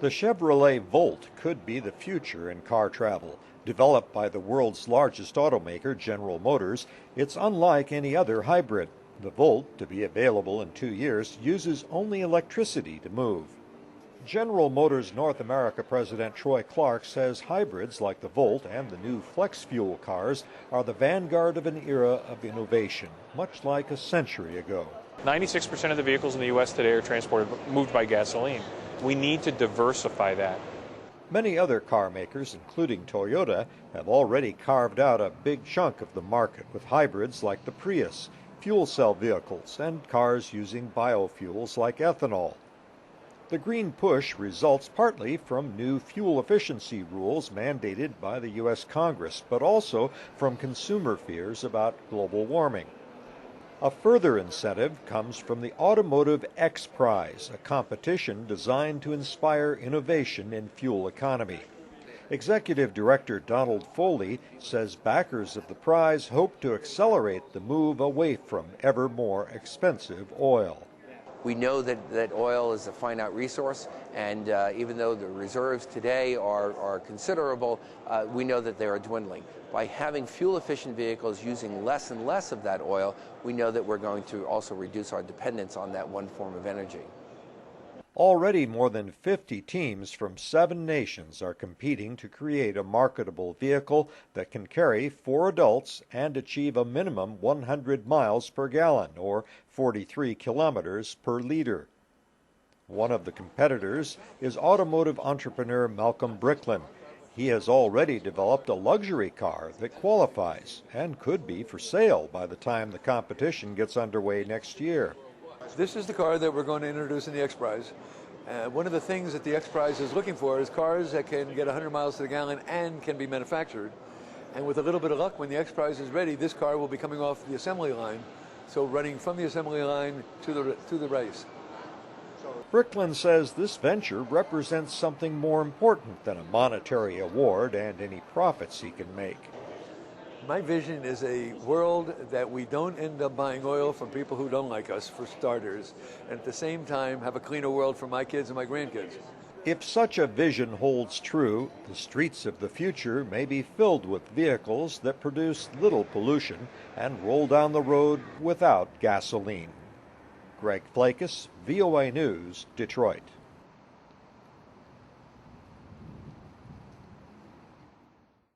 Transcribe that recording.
The Chevrolet Volt could be the future in car travel. Developed by the world's largest automaker, General Motors, it's unlike any other hybrid. The Volt, to be available in 2 years, uses only electricity to move. General Motors North America President Troy Clark says hybrids like the Volt and the new flex fuel cars are the vanguard of an era of innovation, much like a century ago. 96% of the vehicles in the U.S. today are moved by gasoline. We need to diversify that. Many other car makers, including Toyota, have already carved out a big chunk of the market with hybrids like the Prius, fuel cell vehicles, and cars using biofuels like ethanol. The green push results partly from new fuel efficiency rules mandated by the U.S. Congress, but also from consumer fears about global warming. A further incentive comes from the Automotive X Prize, a competition designed to inspire innovation in fuel economy. Executive Director Donald Foley says backers of the prize hope to accelerate the move away from ever more expensive oil. We know that oil is a finite resource, and even though the reserves today are considerable, we know that they are dwindling. By having fuel-efficient vehicles using less and less of that oil, we know that we're going to also reduce our dependence on that one form of energy. Already more than 50 teams from 7 nations are competing to create a marketable vehicle that can carry 4 adults and achieve a minimum 100 miles per gallon, or 43 kilometers per liter. One of the competitors is automotive entrepreneur Malcolm Bricklin. He has already developed a luxury car that qualifies and could be for sale by the time the competition gets underway next year. This is the car that we're going to introduce in the X Prize. One of the things that the X Prize is looking for is cars that can get 100 miles to the gallon and can be manufactured. And with a little bit of luck, when the X Prize is ready, this car will be coming off the assembly line, so running from the assembly line to the race. Bricklin says this venture represents something more important than a monetary award and any profits he can make. My vision is a world that we don't end up buying oil from people who don't like us, for starters, and at the same time have a cleaner world for my kids and my grandkids. If such a vision holds true, the streets of the future may be filled with vehicles that produce little pollution and roll down the road without gasoline. Greg Flakus, VOA News, Detroit.